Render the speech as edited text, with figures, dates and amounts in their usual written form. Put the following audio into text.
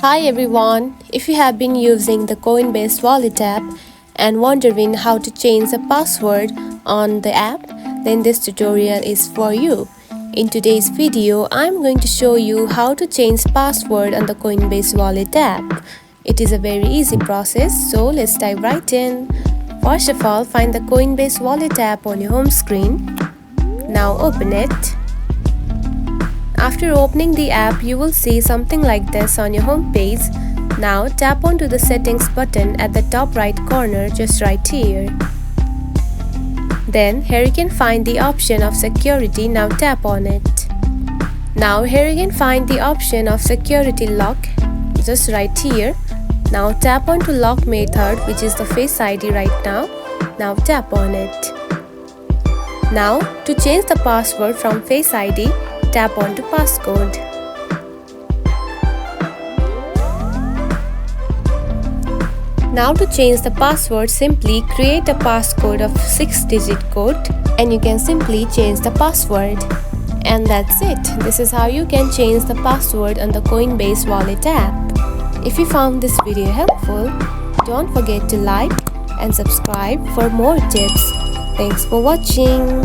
Hi everyone, if you have been using the Coinbase Wallet app and wondering how to change the password on the app, then this tutorial is for you. In today's video, I'm going to show you how to change password on the Coinbase Wallet app. It is a very easy process, so let's dive right in. First of all, find the Coinbase Wallet app on your home screen. Now open it. After opening the app, you will see something like this on your home page. Now tap onto the settings button at the top right corner, just right here. Then here you can find the option of security. Now tap on it. Now here you can find the option of security lock, just right here. Now tap onto lock method, which is the Face ID right now. Now tap on it. Now to change the password from Face ID, tap onto passcode. Now to change the password, simply create a passcode of 6-digit code and you can simply change the password. And that's it. This is how you can change the password on the Coinbase Wallet app. If you found this video helpful, don't forget to like and subscribe for more tips. Thanks for watching.